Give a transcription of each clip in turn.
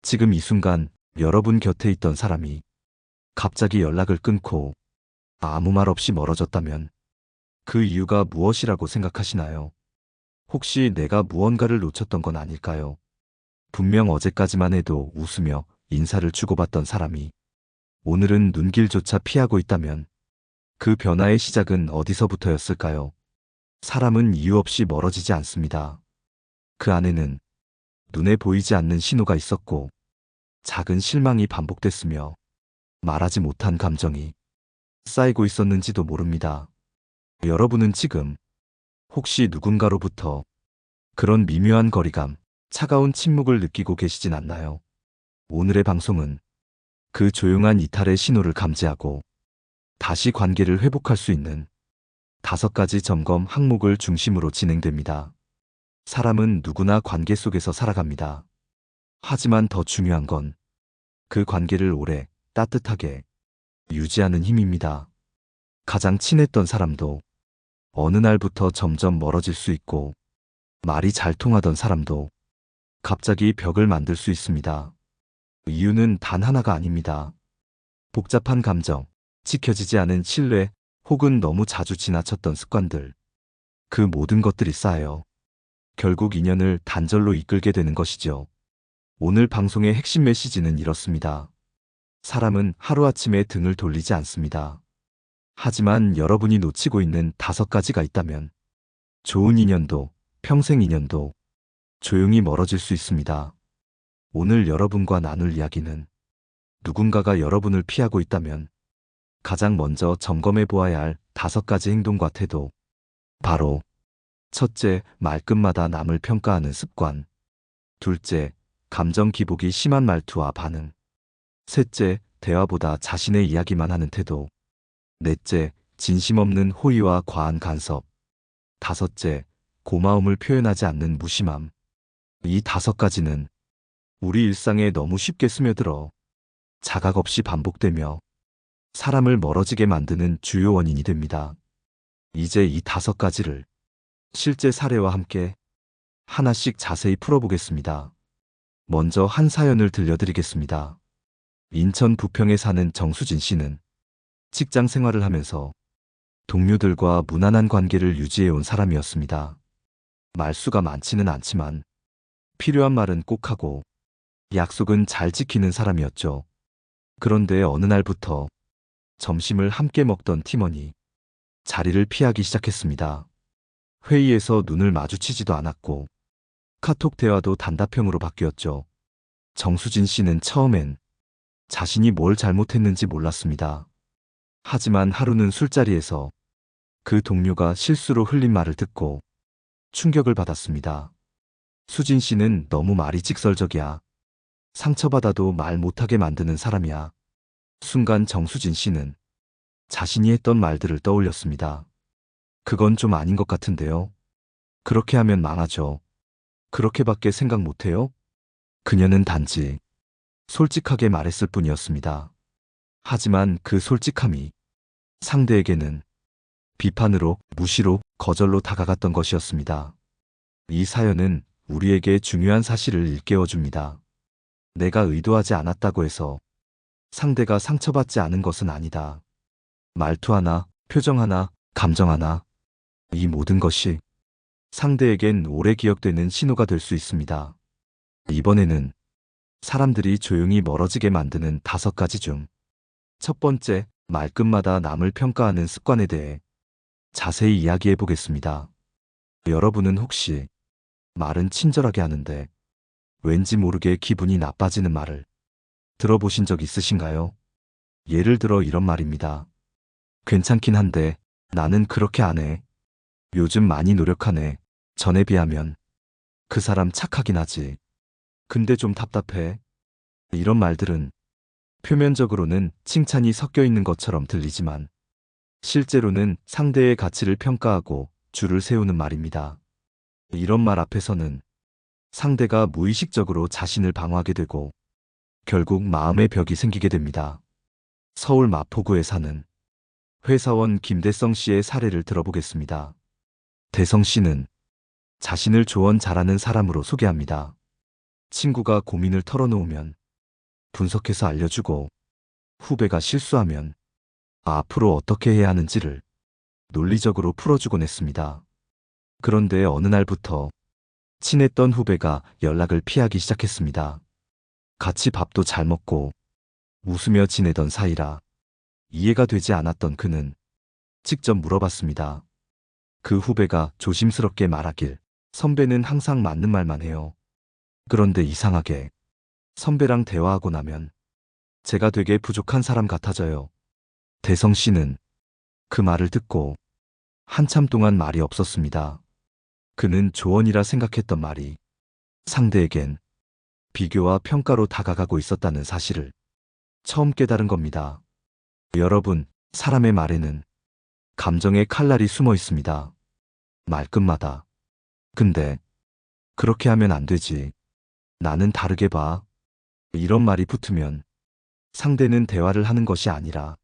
지금 이 순간 여러분 곁에 있던 사람이 갑자기 연락을 끊고 아무 말 없이 멀어졌다면 그 이유가 무엇이라고 생각하시나요? 혹시 내가 무언가를 놓쳤던 건 아닐까요? 분명 어제까지만 해도 웃으며 인사를 주고받던 사람이 오늘은 눈길조차 피하고 있다면 그 변화의 시작은 어디서부터였을까요? 사람은 이유 없이 멀어지지 않습니다. 그 안에는 눈에 보이지 않는 신호가 있었고 작은 실망이 반복됐으며 말하지 못한 감정이 쌓이고 있었는지도 모릅니다. 여러분은 지금 혹시 누군가로부터 그런 미묘한 거리감, 차가운 침묵을 느끼고 계시진 않나요? 오늘의 방송은 그 조용한 이탈의 신호를 감지하고 다시 관계를 회복할 수 있는 5가지 점검 항목을 중심으로 진행됩니다. 사람은 누구나 관계 속에서 살아갑니다. 하지만 더 중요한 건 그 관계를 오래 따뜻하게 유지하는 힘입니다. 가장 친했던 사람도 어느 날부터 점점 멀어질 수 있고 말이 잘 통하던 사람도 갑자기 벽을 만들 수 있습니다. 이유는 단 하나가 아닙니다. 복잡한 감정, 지켜지지 않은 신뢰, 혹은 너무 자주 지나쳤던 습관들. 그 모든 것들이 쌓여 결국 인연을 단절로 이끌게 되는 것이죠. 오늘 방송의 핵심 메시지는 이렇습니다. 사람은 하루아침에 등을 돌리지 않습니다. 하지만 여러분이 놓치고 있는 5가지가 있다면 좋은 인연도 평생 인연도 조용히 멀어질 수 있습니다. 오늘 여러분과 나눌 이야기는 누군가가 여러분을 피하고 있다면 가장 먼저 점검해 보아야 할 5가지 행동과 태도. 바로 첫째, 말끝마다 남을 평가하는 습관. 둘째, 감정 기복이 심한 말투와 반응. 셋째, 대화보다 자신의 이야기만 하는 태도. 넷째, 진심 없는 호의와 과한 간섭. 다섯째, 고마움을 표현하지 않는 무심함. 이 5가지는 우리 일상에 너무 쉽게 스며들어 자각 없이 반복되며 사람을 멀어지게 만드는 주요 원인이 됩니다. 이제 이 5가지를 실제 사례와 함께 하나씩 자세히 풀어보겠습니다. 먼저 한 사연을 들려드리겠습니다. 인천 부평에 사는 정수진 씨는 직장 생활을 하면서 동료들과 무난한 관계를 유지해온 사람이었습니다. 말수가 많지는 않지만 필요한 말은 꼭 하고 약속은 잘 지키는 사람이었죠. 그런데 어느 날부터 점심을 함께 먹던 팀원이 자리를 피하기 시작했습니다. 회의에서 눈을 마주치지도 않았고 카톡 대화도 단답형으로 바뀌었죠. 정수진 씨는 처음엔 자신이 뭘 잘못했는지 몰랐습니다. 하지만 하루는 술자리에서 그 동료가 실수로 흘린 말을 듣고 충격을 받았습니다. 수진 씨는 너무 말이 직설적이야. 상처받아도 말 못하게 만드는 사람이야. 순간 정수진 씨는 자신이 했던 말들을 떠올렸습니다. 그건 좀 아닌 것 같은데요. 그렇게 하면 망하죠. 그렇게밖에 생각 못해요? 그녀는 단지 솔직하게 말했을 뿐이었습니다. 하지만 그 솔직함이 상대에게는 비판으로, 무시로, 거절로 다가갔던 것이었습니다. 이 사연은 우리에게 중요한 사실을 일깨워줍니다. 내가 의도하지 않았다고 해서 상대가 상처받지 않은 것은 아니다. 말투 하나, 표정 하나, 감정 하나, 이 모든 것이 상대에겐 오래 기억되는 신호가 될 수 있습니다. 이번에는 사람들이 조용히 멀어지게 만드는 5가지 중 첫 번째, 말끝마다 남을 평가하는 습관에 대해 자세히 이야기해 보겠습니다. 여러분은 혹시 말은 친절하게 하는데 왠지 모르게 기분이 나빠지는 말을 들어보신 적 있으신가요? 예를 들어 이런 말입니다. 괜찮긴 한데 나는 그렇게 안 해. 요즘 많이 노력하네. 전에 비하면 그 사람 착하긴 하지. 근데 좀 답답해. 이런 말들은 표면적으로는 칭찬이 섞여 있는 것처럼 들리지만 실제로는 상대의 가치를 평가하고 줄을 세우는 말입니다. 이런 말 앞에서는 상대가 무의식적으로 자신을 방어하게 되고 결국 마음의 벽이 생기게 됩니다. 서울 마포구에 사는 회사원 김대성 씨의 사례를 들어보겠습니다. 대성 씨는 자신을 조언 잘하는 사람으로 소개합니다. 친구가 고민을 털어놓으면 분석해서 알려주고, 후배가 실수하면 앞으로 어떻게 해야 하는지를 논리적으로 풀어주곤 했습니다. 그런데 어느 날부터 친했던 후배가 연락을 피하기 시작했습니다. 같이 밥도 잘 먹고 웃으며 지내던 사이라 이해가 되지 않았던 그는 직접 물어봤습니다. 그 후배가 조심스럽게 말하길, 선배는 항상 맞는 말만 해요. 그런데 이상하게 선배랑 대화하고 나면 제가 되게 부족한 사람 같아져요. 대성 씨는 그 말을 듣고 한참 동안 말이 없었습니다. 그는 조언이라 생각했던 말이 상대에겐 비교와 평가로 다가가고 있었다는 사실을 처음 깨달은 겁니다. 여러분, 사람의 말에는 감정의 칼날이 숨어 있습니다. 말끝마다. 근데 그렇게 하면 안 되지. 나는 다르게 봐. 이런 말이 붙으면 상대는 대화를 하는 것이 아니라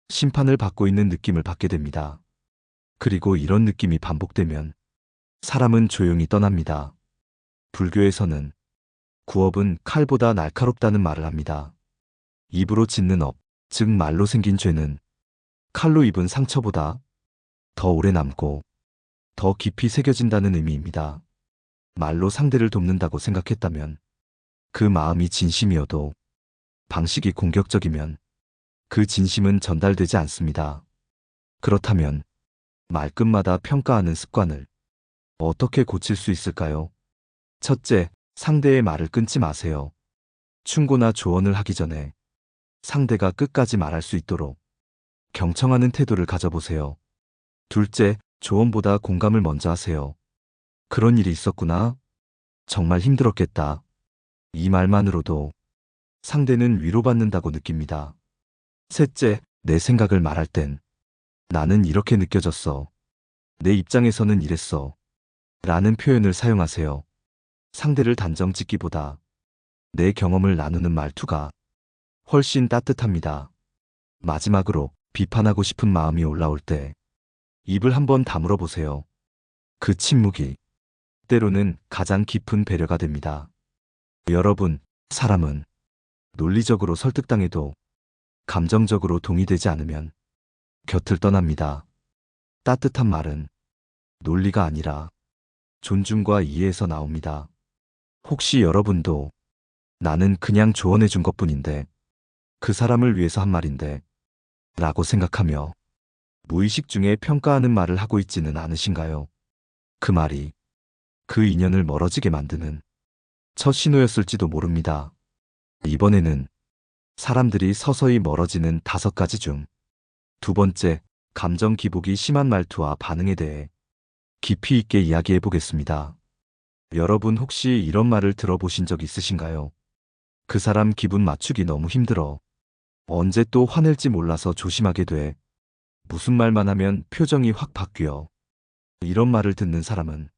심판을 받고 있는 느낌을 받게 됩니다. 그리고 이런 느낌이 반복되면 사람은 조용히 떠납니다. 불교에서는 구업은 칼보다 날카롭다는 말을 합니다. 입으로 짓는 업, 즉 말로 생긴 죄는 칼로 입은 상처보다 더 오래 남고 더 깊이 새겨진다는 의미입니다. 말로 상대를 돕는다고 생각했다면 그 마음이 진심이어도 방식이 공격적이면 그 진심은 전달되지 않습니다. 그렇다면 말끝마다 평가하는 습관을 어떻게 고칠 수 있을까요? 첫째, 상대의 말을 끊지 마세요. 충고나 조언을 하기 전에 상대가 끝까지 말할 수 있도록 경청하는 태도를 가져보세요. 둘째, 조언보다 공감을 먼저 하세요. 그런 일이 있었구나. 정말 힘들었겠다. 이 말만으로도 상대는 위로받는다고 느낍니다. 셋째, 내 생각을 말할 땐 나는 이렇게 느껴졌어. 내 입장에서는 이랬어. 라는 표현을 사용하세요. 상대를 단정 짓기보다 내 경험을 나누는 말투가 훨씬 따뜻합니다. 마지막으로 비판하고 싶은 마음이 올라올 때 입을 한번 다물어 보세요. 그 침묵이 때로는 가장 깊은 배려가 됩니다. 여러분, 사람은 논리적으로 설득당해도 감정적으로 동의되지 않으면 곁을 떠납니다. 따뜻한 말은 논리가 아니라 존중과 이해에서 나옵니다. 혹시 여러분도 나는 그냥 조언해 준 것뿐인데, 그 사람을 위해서 한 말인데 라고 생각하며 무의식 중에 평가하는 말을 하고 있지는 않으신가요? 그 말이 그 인연을 멀어지게 만드는 첫 신호였을지도 모릅니다. 이번에는 사람들이 서서히 멀어지는 5가지 중 두 번째, 감정 기복이 심한 말투와 반응에 대해 깊이 있게 이야기해 보겠습니다. 여러분 혹시 이런 말을 들어보신 적 있으신가요? 그 사람 기분 맞추기 너무 힘들어. 언제 또 화낼지 몰라서 조심하게 돼. 무슨 말만 하면 표정이 확 바뀌어. 이런 말을 듣는 사람은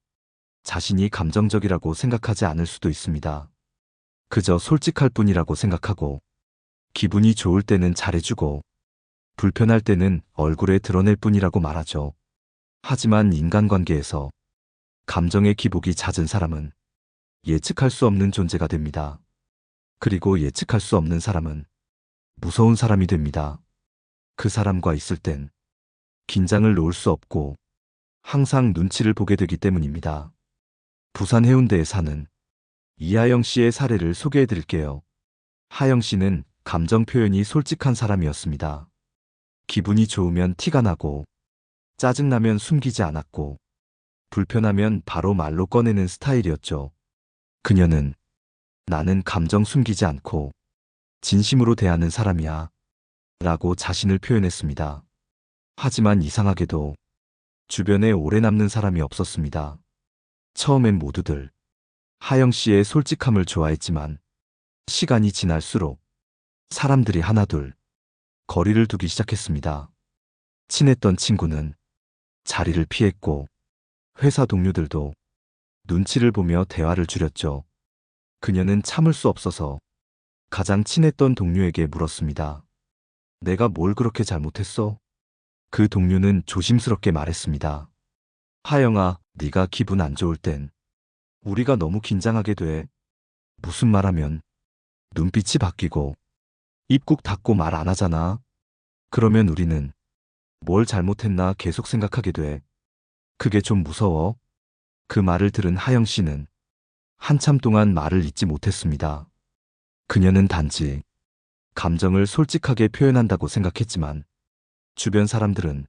자신이 감정적이라고 생각하지 않을 수도 있습니다. 그저 솔직할 뿐이라고 생각하고 기분이 좋을 때는 잘해주고 불편할 때는 얼굴에 드러낼 뿐이라고 말하죠. 하지만 인간관계에서 감정의 기복이 잦은 사람은 예측할 수 없는 존재가 됩니다. 그리고 예측할 수 없는 사람은 무서운 사람이 됩니다. 그 사람과 있을 땐 긴장을 놓을 수 없고 항상 눈치를 보게 되기 때문입니다. 부산 해운대에 사는 이하영 씨의 사례를 소개해 드릴게요. 하영 씨는 감정 표현이 솔직한 사람이었습니다. 기분이 좋으면 티가 나고, 짜증나면 숨기지 않았고, 불편하면 바로 말로 꺼내는 스타일이었죠. 그녀는 나는 감정 숨기지 않고 진심으로 대하는 사람이야 라고 자신을 표현했습니다. 하지만 이상하게도 주변에 오래 남는 사람이 없었습니다. 처음엔 모두들 하영 씨의 솔직함을 좋아했지만 시간이 지날수록 사람들이 하나둘 거리를 두기 시작했습니다. 친했던 친구는 자리를 피했고 회사 동료들도 눈치를 보며 대화를 줄였죠. 그녀는 참을 수 없어서 가장 친했던 동료에게 물었습니다. 내가 뭘 그렇게 잘못했어? 그 동료는 조심스럽게 말했습니다. 하영아, 네가 기분 안 좋을 땐 우리가 너무 긴장하게 돼. 무슨 말하면 눈빛이 바뀌고 입 꾹 닫고 말 안 하잖아. 그러면 우리는 뭘 잘못했나 계속 생각하게 돼. 그게 좀 무서워. 그 말을 들은 하영 씨는 한참 동안 말을 잇지 못했습니다. 그녀는 단지 감정을 솔직하게 표현한다고 생각했지만 주변 사람들은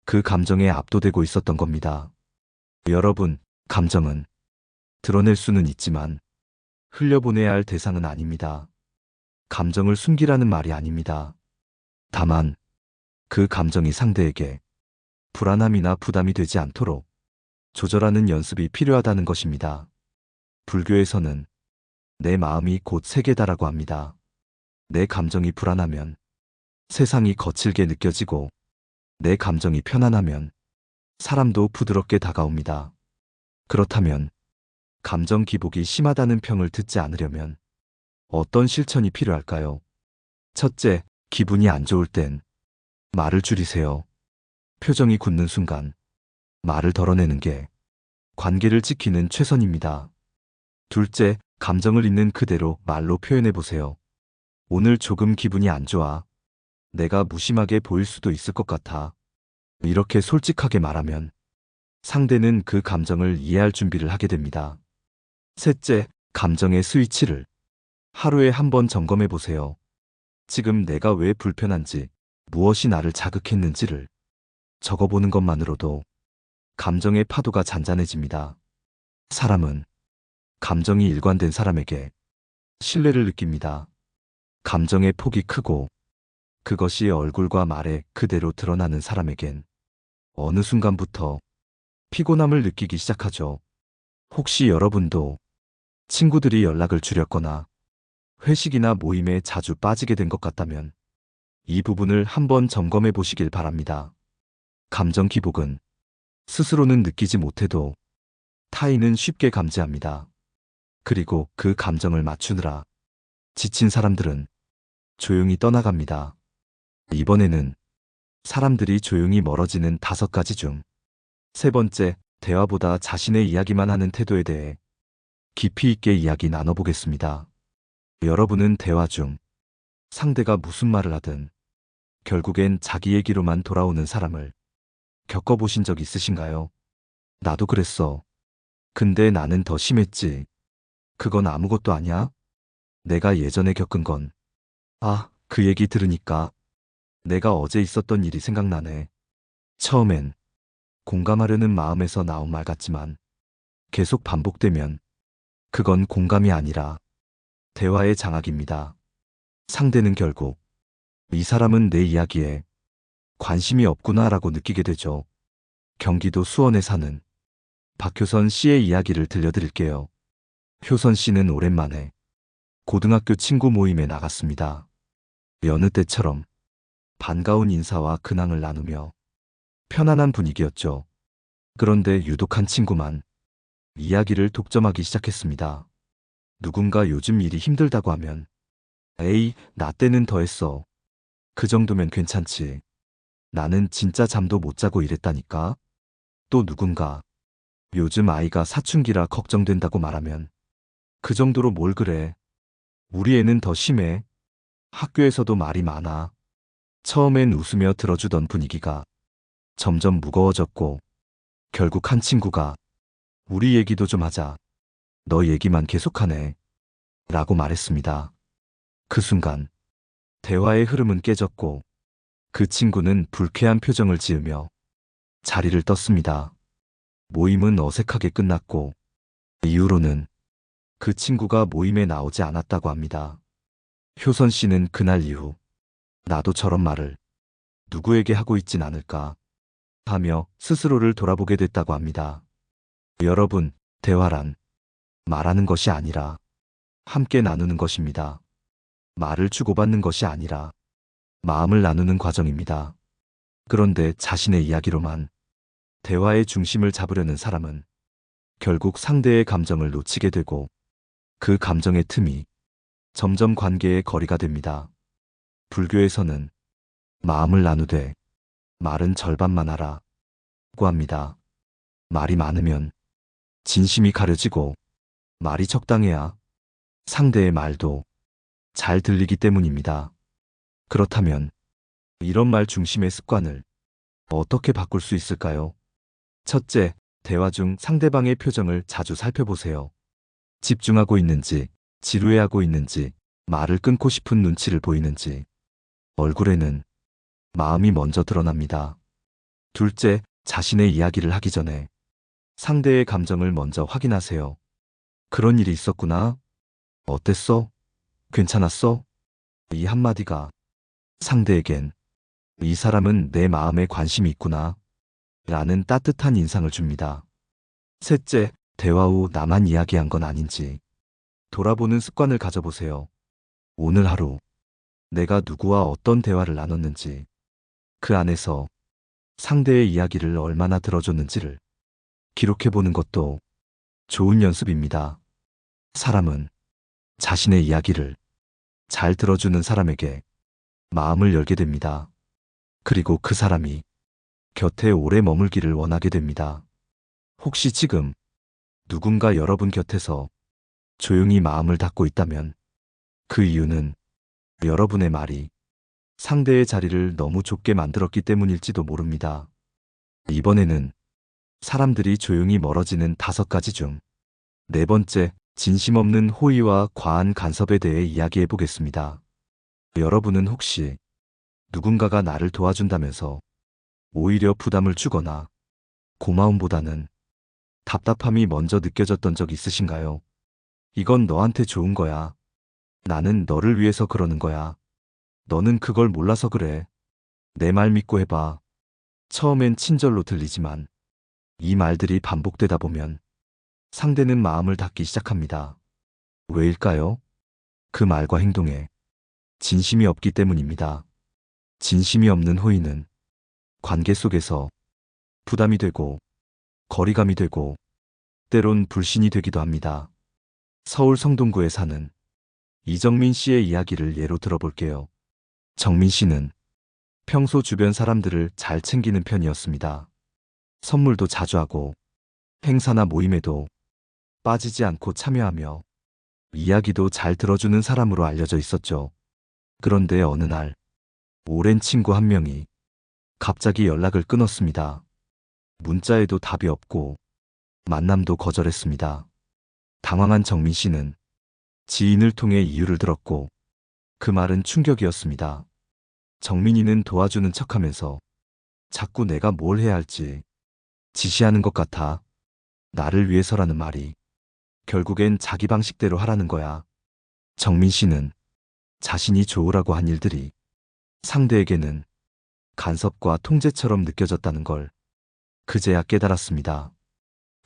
그 감정에 압도되고 있었던 겁니다. 여러분, 감정은 드러낼 수는 있지만 흘려보내야 할 대상은 아닙니다. 감정을 숨기라는 말이 아닙니다. 다만 그 감정이 상대에게 불안함이나 부담이 되지 않도록 조절하는 연습이 필요하다는 것입니다. 불교에서는 내 마음이 곧 세계다라고 합니다. 내 감정이 불안하면 세상이 거칠게 느껴지고 내 감정이 편안하면 사람도 부드럽게 다가옵니다. 그렇다면 감정 기복이 심하다는 평을 듣지 않으려면 어떤 실천이 필요할까요? 첫째, 기분이 안 좋을 땐 말을 줄이세요. 표정이 굳는 순간 말을 덜어내는 게 관계를 지키는 최선입니다. 둘째, 감정을 있는 그대로 말로 표현해 보세요. 오늘 조금 기분이 안 좋아. 내가 무심하게 보일 수도 있을 것 같아. 이렇게 솔직하게 말하면 상대는 그 감정을 이해할 준비를 하게 됩니다. 셋째, 감정의 스위치를 하루에 한 번 점검해 보세요. 지금 내가 왜 불편한지, 무엇이 나를 자극했는지를 적어보는 것만으로도 감정의 파도가 잔잔해집니다. 사람은 감정이 일관된 사람에게 신뢰를 느낍니다. 감정의 폭이 크고 그것이 얼굴과 말에 그대로 드러나는 사람에겐 어느 순간부터 피곤함을 느끼기 시작하죠. 혹시 여러분도 친구들이 연락을 줄였거나 회식이나 모임에 자주 빠지게 된 것 같다면 이 부분을 한번 점검해 보시길 바랍니다. 감정 기복은 스스로는 느끼지 못해도 타인은 쉽게 감지합니다. 그리고 그 감정을 맞추느라 지친 사람들은 조용히 떠나갑니다. 이번에는 사람들이 조용히 멀어지는 5가지 중 세 번째, 대화보다 자신의 이야기만 하는 태도에 대해 깊이 있게 이야기 나눠보겠습니다. 여러분은 대화 중 상대가 무슨 말을 하든 결국엔 자기 얘기로만 돌아오는 사람을 겪어보신 적 있으신가요? 나도 그랬어. 근데 나는 더 심했지. 그건 아무것도 아니야? 내가 예전에 겪은 건, 그 얘기 들으니까 내가 어제 있었던 일이 생각나네. 처음엔 공감하려는 마음에서 나온 말 같지만 계속 반복되면 그건 공감이 아니라 대화의 장악입니다. 상대는 결국 이 사람은 내 이야기에 관심이 없구나라고 느끼게 되죠. 경기도 수원에 사는 박효선 씨의 이야기를 들려드릴게요. 효선 씨는 오랜만에 고등학교 친구 모임에 나갔습니다. 여느 때처럼 반가운 인사와 근황을 나누며 편안한 분위기였죠. 그런데 유독 한 친구만 이야기를 독점하기 시작했습니다. 누군가 요즘 일이 힘들다고 하면 에이, 나 때는 더 했어. 그 정도면 괜찮지. 나는 진짜 잠도 못 자고 이랬다니까. 또 누군가 요즘 아이가 사춘기라 걱정된다고 말하면 그 정도로 뭘 그래. 우리 애는 더 심해. 학교에서도 말이 많아. 처음엔 웃으며 들어주던 분위기가 점점 무거워졌고 결국 한 친구가 우리 얘기도 좀 하자. 너 얘기만 계속하네. 라고 말했습니다. 그 순간 대화의 흐름은 깨졌고 그 친구는 불쾌한 표정을 지으며 자리를 떴습니다. 모임은 어색하게 끝났고 이후로는 그 친구가 모임에 나오지 않았다고 합니다. 효선 씨는 그날 이후 나도 저런 말을 누구에게 하고 있진 않을까 하며 스스로를 돌아보게 됐다고 합니다. 여러분, 대화란 말하는 것이 아니라 함께 나누는 것입니다. 말을 주고받는 것이 아니라 마음을 나누는 과정입니다. 그런데 자신의 이야기로만 대화의 중심을 잡으려는 사람은 결국 상대의 감정을 놓치게 되고 그 감정의 틈이 점점 관계의 거리가 됩니다. 불교에서는 마음을 나누되 말은 절반만 하라고 합니다. 말이 많으면 진심이 가려지고 말이 적당해야 상대의 말도 잘 들리기 때문입니다. 그렇다면 이런 말 중심의 습관을 어떻게 바꿀 수 있을까요? 첫째, 대화 중 상대방의 표정을 자주 살펴보세요. 집중하고 있는지, 지루해하고 있는지, 말을 끊고 싶은 눈치를 보이는지, 얼굴에는 마음이 먼저 드러납니다. 둘째, 자신의 이야기를 하기 전에 상대의 감정을 먼저 확인하세요. 그런 일이 있었구나. 어땠어? 괜찮았어? 이 한마디가 상대에겐 이 사람은 내 마음에 관심이 있구나 라는 따뜻한 인상을 줍니다. 셋째, 대화 후 나만 이야기한 건 아닌지 돌아보는 습관을 가져보세요. 오늘 하루 내가 누구와 어떤 대화를 나눴는지, 그 안에서 상대의 이야기를 얼마나 들어줬는지를 기록해보는 것도 좋은 연습입니다. 사람은 자신의 이야기를 잘 들어주는 사람에게 마음을 열게 됩니다. 그리고 그 사람이 곁에 오래 머물기를 원하게 됩니다. 혹시 지금 누군가 여러분 곁에서 조용히 마음을 닫고 있다면 그 이유는 여러분의 말이 상대의 자리를 너무 좁게 만들었기 때문일지도 모릅니다. 이번에는 사람들이 조용히 멀어지는 5가지 중 네 번째, 진심 없는 호의와 과한 간섭에 대해 이야기해 보겠습니다. 여러분은 혹시 누군가가 나를 도와준다면서 오히려 부담을 주거나 고마움보다는 답답함이 먼저 느껴졌던 적 있으신가요? 이건 너한테 좋은 거야. 나는 너를 위해서 그러는 거야. 너는 그걸 몰라서 그래. 내 말 믿고 해봐. 처음엔 친절로 들리지만 이 말들이 반복되다 보면 상대는 마음을 닫기 시작합니다. 왜일까요? 그 말과 행동에 진심이 없기 때문입니다. 진심이 없는 호의는 관계 속에서 부담이 되고 거리감이 되고 때론 불신이 되기도 합니다. 서울 성동구에 사는 이정민 씨의 이야기를 예로 들어볼게요. 정민 씨는 평소 주변 사람들을 잘 챙기는 편이었습니다. 선물도 자주 하고 행사나 모임에도 빠지지 않고 참여하며 이야기도 잘 들어주는 사람으로 알려져 있었죠. 그런데 어느 날 오랜 친구 한 명이 갑자기 연락을 끊었습니다. 문자에도 답이 없고 만남도 거절했습니다. 당황한 정민 씨는 지인을 통해 이유를 들었고 그 말은 충격이었습니다. 정민이는 도와주는 척하면서 자꾸 내가 뭘 해야 할지 지시하는 것 같아. 나를 위해서라는 말이 결국엔 자기 방식대로 하라는 거야. 정민 씨는 자신이 좋으라고 한 일들이 상대에게는 간섭과 통제처럼 느껴졌다는 걸 그제야 깨달았습니다.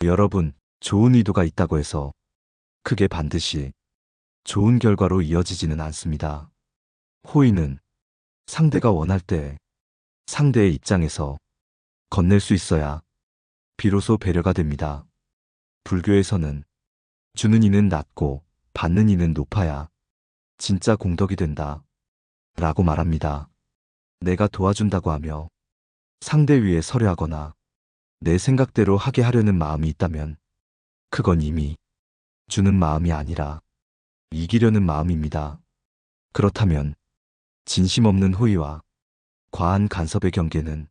여러분, 좋은 의도가 있다고 해서 그게 반드시 좋은 결과로 이어지지는 않습니다. 호의는 상대가 원할 때 상대의 입장에서 건넬 수 있어야 비로소 배려가 됩니다. 불교에서는 주는 이는 낮고 받는 이는 높아야 진짜 공덕이 된다 라고 말합니다. 내가 도와준다고 하며 상대 위에 서려 하거나 내 생각대로 하게 하려는 마음이 있다면 그건 이미 주는 마음이 아니라 이기려는 마음입니다. 그렇다면 진심 없는 호의와 과한 간섭의 경계는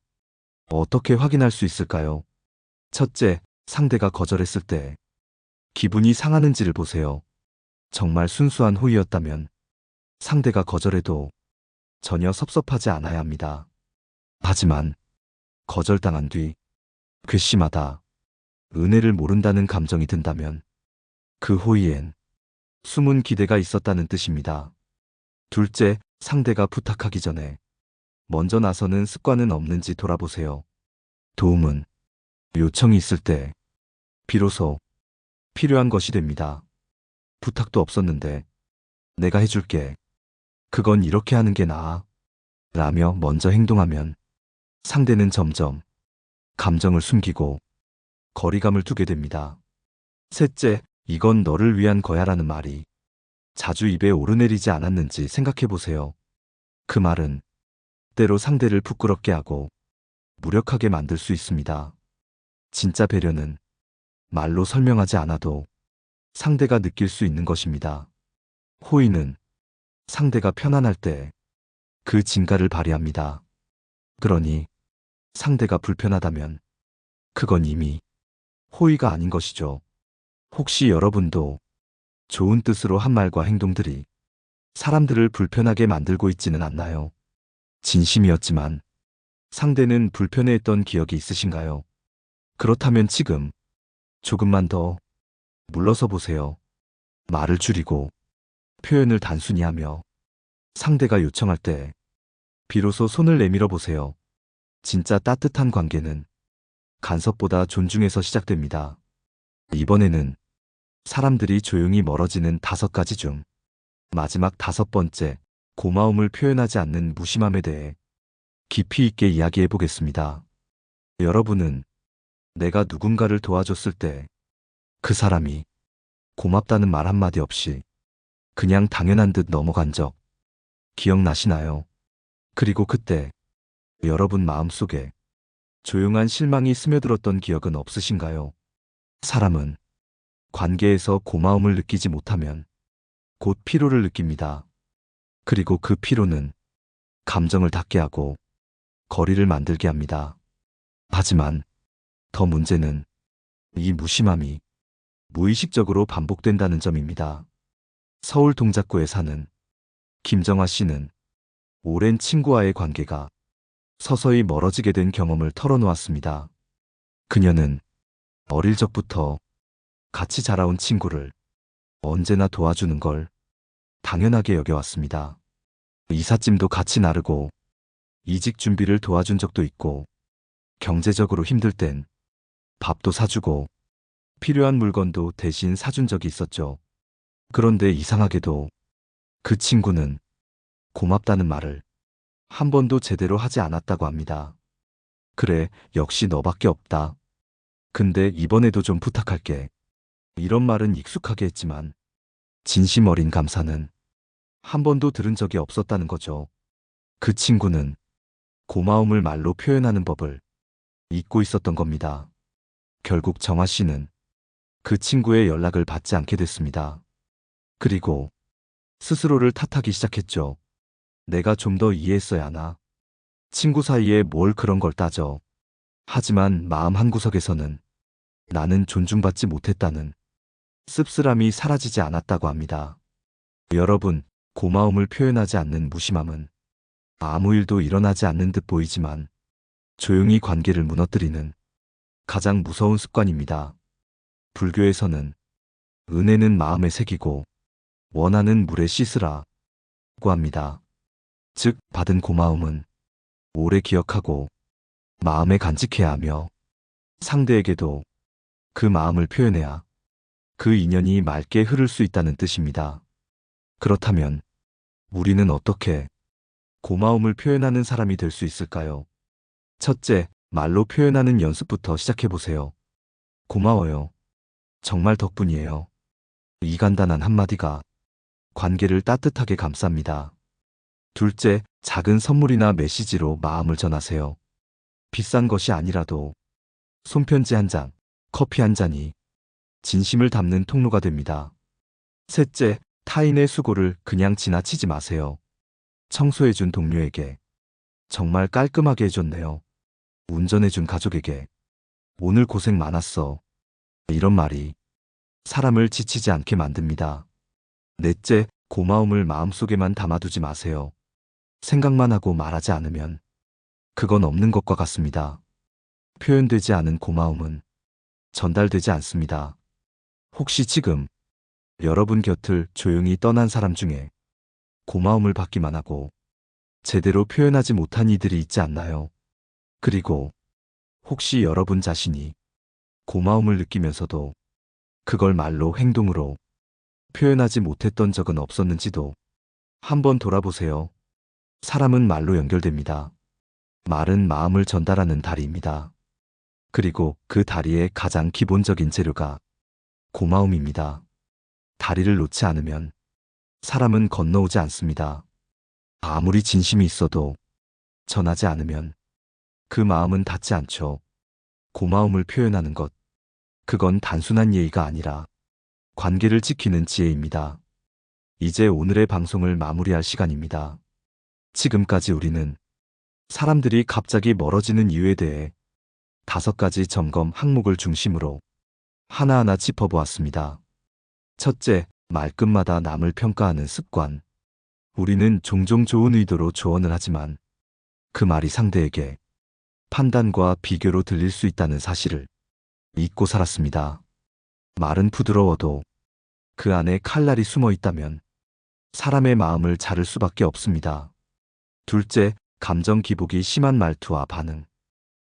어떻게 확인할 수 있을까요? 첫째, 상대가 거절했을 때 기분이 상하는지를 보세요. 정말 순수한 호의였다면 상대가 거절해도 전혀 섭섭하지 않아야 합니다. 하지만 거절당한 뒤 괘씸하다, 은혜를 모른다는 감정이 든다면 그 호의엔 숨은 기대가 있었다는 뜻입니다. 둘째, 상대가 부탁하기 전에 먼저 나서는 습관은 없는지 돌아보세요. 도움은 요청이 있을 때 비로소 필요한 것이 됩니다. 부탁도 없었는데 내가 해줄게. 그건 이렇게 하는 게 나아. 라며 먼저 행동하면 상대는 점점 감정을 숨기고 거리감을 두게 됩니다. 셋째, 이건 너를 위한 거야 라는 말이 자주 입에 오르내리지 않았는지 생각해 보세요. 그 말은 때로 상대를 부끄럽게 하고 무력하게 만들 수 있습니다. 진짜 배려는 말로 설명하지 않아도 상대가 느낄 수 있는 것입니다. 호의는 상대가 편안할 때 그 진가를 발휘합니다. 그러니 상대가 불편하다면 그건 이미 호의가 아닌 것이죠. 혹시 여러분도 좋은 뜻으로 한 말과 행동들이 사람들을 불편하게 만들고 있지는 않나요? 진심이었지만 상대는 불편해했던 기억이 있으신가요? 그렇다면 지금 조금만 더 물러서 보세요. 말을 줄이고 표현을 단순히 하며 상대가 요청할 때 비로소 손을 내밀어 보세요. 진짜 따뜻한 관계는 간섭보다 존중에서 시작됩니다. 이번에는 사람들이 조용히 멀어지는 5가지 중 마지막 5번째, 고마움을 표현하지 않는 무심함에 대해 깊이 있게 이야기해 보겠습니다. 여러분은 내가 누군가를 도와줬을 때 그 사람이 고맙다는 말 한마디 없이 그냥 당연한 듯 넘어간 적 기억나시나요? 그리고 그때 여러분 마음속에 조용한 실망이 스며들었던 기억은 없으신가요? 사람은 관계에서 고마움을 느끼지 못하면 곧 피로를 느낍니다. 그리고 그 피로는 감정을 닫게 하고 거리를 만들게 합니다. 하지만 더 문제는 이 무심함이 무의식적으로 반복된다는 점입니다. 서울 동작구에 사는 김정아 씨는 오랜 친구와의 관계가 서서히 멀어지게 된 경험을 털어놓았습니다. 그녀는 어릴 적부터 같이 자라온 친구를 언제나 도와주는 걸 당연하게 여겨왔습니다. 이삿짐도 같이 나르고 이직 준비를 도와준 적도 있고 경제적으로 힘들 땐 밥도 사주고 필요한 물건도 대신 사준 적이 있었죠. 그런데 이상하게도 그 친구는 고맙다는 말을 한 번도 제대로 하지 않았다고 합니다. 그래, 역시 너밖에 없다. 근데 이번에도 좀 부탁할게. 이런 말은 익숙하게 했지만 진심 어린 감사는 한 번도 들은 적이 없었다는 거죠. 그 친구는 고마움을 말로 표현하는 법을 잊고 있었던 겁니다. 결국 정아 씨는 그 친구의 연락을 받지 않게 됐습니다. 그리고 스스로를 탓하기 시작했죠. 내가 좀 더 이해했어야 하나? 친구 사이에 뭘 그런 걸 따져. 하지만 마음 한구석에서는 나는 존중받지 못했다는 씁쓸함이 사라지지 않았다고 합니다. 여러분, 고마움을 표현하지 않는 무심함은 아무 일도 일어나지 않는 듯 보이지만 조용히 관계를 무너뜨리는 가장 무서운 습관입니다. 불교에서는 은혜는 마음에 새기고 원하는 물에 씻으라고 합니다. 즉, 받은 고마움은 오래 기억하고 마음에 간직해야 하며 상대에게도 그 마음을 표현해야 그 인연이 맑게 흐를 수 있다는 뜻입니다. 그렇다면 우리는 어떻게 고마움을 표현하는 사람이 될 수 있을까요? 첫째, 말로 표현하는 연습부터 시작해보세요. 고마워요. 정말 덕분이에요. 이 간단한 한마디가 관계를 따뜻하게 감쌉니다. 둘째, 작은 선물이나 메시지로 마음을 전하세요. 비싼 것이 아니라도 손편지 한 장, 커피 한 잔이 진심을 담는 통로가 됩니다. 셋째, 타인의 수고를 그냥 지나치지 마세요. 청소해준 동료에게 정말 깔끔하게 해줬네요. 운전해준 가족에게 오늘 고생 많았어. 이런 말이 사람을 지치지 않게 만듭니다. 넷째, 고마움을 마음속에만 담아두지 마세요. 생각만 하고 말하지 않으면 그건 없는 것과 같습니다. 표현되지 않은 고마움은 전달되지 않습니다. 혹시 지금 여러분 곁을 조용히 떠난 사람 중에 고마움을 받기만 하고 제대로 표현하지 못한 이들이 있지 않나요? 그리고 혹시 여러분 자신이 고마움을 느끼면서도 그걸 말로 행동으로 표현하지 못했던 적은 없었는지도 한번 돌아보세요. 사람은 말로 연결됩니다. 말은 마음을 전달하는 다리입니다. 그리고 그 다리의 가장 기본적인 재료가 고마움입니다. 다리를 놓지 않으면 사람은 건너오지 않습니다. 아무리 진심이 있어도 전하지 않으면 그 마음은 닿지 않죠. 고마움을 표현하는 것, 그건 단순한 예의가 아니라 관계를 지키는 지혜입니다. 이제 오늘의 방송을 마무리할 시간입니다. 지금까지 우리는 사람들이 갑자기 멀어지는 이유에 대해 5가지 점검 항목을 중심으로 하나하나 짚어보았습니다. 첫째, 말끝마다 남을 평가하는 습관. 우리는 종종 좋은 의도로 조언을 하지만 그 말이 상대에게 판단과 비교로 들릴 수 있다는 사실을 잊고 살았습니다. 말은 부드러워도 그 안에 칼날이 숨어 있다면 사람의 마음을 자를 수밖에 없습니다. 둘째, 감정 기복이 심한 말투와 반응.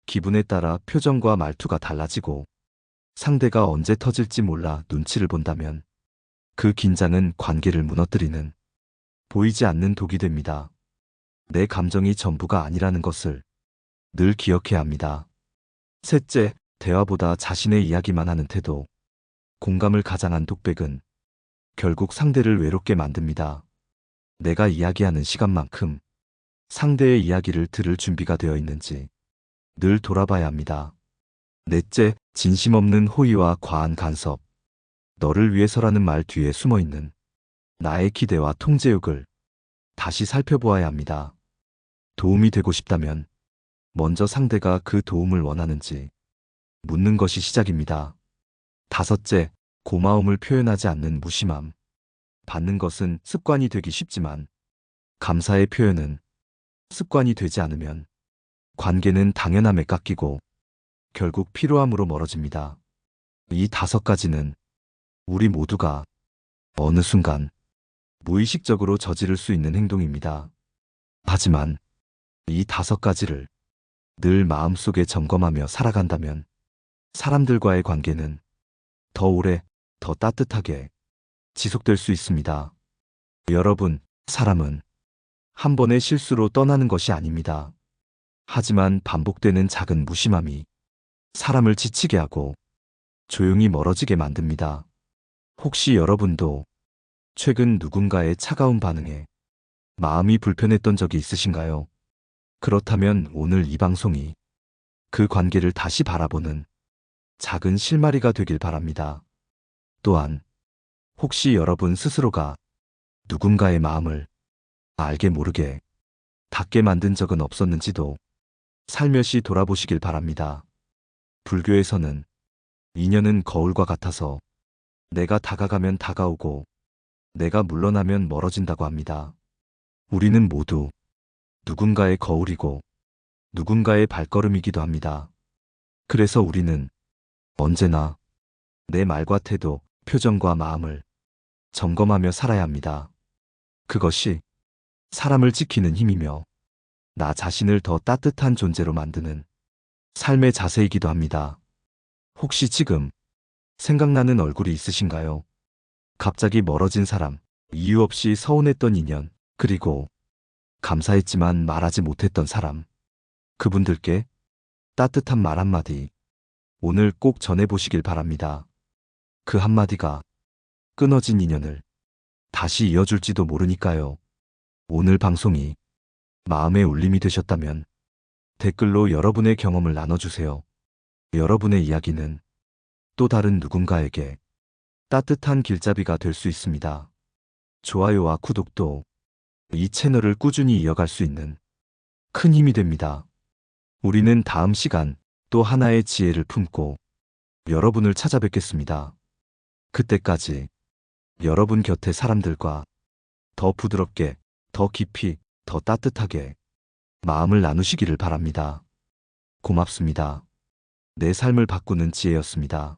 기분에 따라 표정과 말투가 달라지고 상대가 언제 터질지 몰라 눈치를 본다면 그 긴장은 관계를 무너뜨리는 보이지 않는 독이 됩니다. 내 감정이 전부가 아니라는 것을 늘 기억해야 합니다. 셋째, 대화보다 자신의 이야기만 하는 태도. 공감을 가장한 독백은 결국 상대를 외롭게 만듭니다. 내가 이야기하는 시간만큼 상대의 이야기를 들을 준비가 되어 있는지 늘 돌아봐야 합니다. 넷째, 진심 없는 호의와 과한 간섭. 너를 위해서라는 말 뒤에 숨어 있는 나의 기대와 통제욕을 다시 살펴보아야 합니다. 도움이 되고 싶다면 먼저 상대가 그 도움을 원하는지 묻는 것이 시작입니다. 다섯째, 고마움을 표현하지 않는 무심함. 받는 것은 습관이 되기 쉽지만 감사의 표현은 습관이 되지 않으면 관계는 당연함에 깎이고 결국 피로함으로 멀어집니다. 이 5가지는 우리 모두가 어느 순간 무의식적으로 저지를 수 있는 행동입니다. 하지만 이 5가지를 늘 마음속에 점검하며 살아간다면 사람들과의 관계는 더 오래, 더 따뜻하게 지속될 수 있습니다. 여러분, 사람은 한 번의 실수로 떠나는 것이 아닙니다. 하지만 반복되는 작은 무심함이 사람을 지치게 하고 조용히 멀어지게 만듭니다. 혹시 여러분도 최근 누군가의 차가운 반응에 마음이 불편했던 적이 있으신가요? 그렇다면 오늘 이 방송이 그 관계를 다시 바라보는 작은 실마리가 되길 바랍니다. 또한 혹시 여러분 스스로가 누군가의 마음을 알게 모르게 닿게 만든 적은 없었는지도 살며시 돌아보시길 바랍니다. 불교에서는 인연은 거울과 같아서 내가 다가가면 다가오고 내가 물러나면 멀어진다고 합니다. 우리는 모두 누군가의 거울이고 누군가의 발걸음이기도 합니다. 그래서 우리는 언제나 내 말과 태도, 표정과 마음을 점검하며 살아야 합니다. 그것이 사람을 지키는 힘이며 나 자신을 더 따뜻한 존재로 만드는 삶의 자세이기도 합니다. 혹시 지금 생각나는 얼굴이 있으신가요? 갑자기 멀어진 사람, 이유 없이 서운했던 인연, 그리고 감사했지만 말하지 못했던 사람. 그분들께 따뜻한 말 한마디 오늘 꼭 전해보시길 바랍니다. 그 한마디가 끊어진 인연을 다시 이어줄지도 모르니까요. 오늘 방송이 마음의 울림이 되셨다면 댓글로 여러분의 경험을 나눠주세요. 여러분의 이야기는 또 다른 누군가에게 따뜻한 길잡이가 될 수 있습니다. 좋아요와 구독도 이 채널을 꾸준히 이어갈 수 있는 큰 힘이 됩니다. 우리는 다음 시간 또 하나의 지혜를 품고 여러분을 찾아뵙겠습니다. 그때까지 여러분 곁에 사람들과 더 부드럽게, 더 깊이, 더 따뜻하게 마음을 나누시기를 바랍니다. 고맙습니다. 내 삶을 바꾸는 지혜였습니다.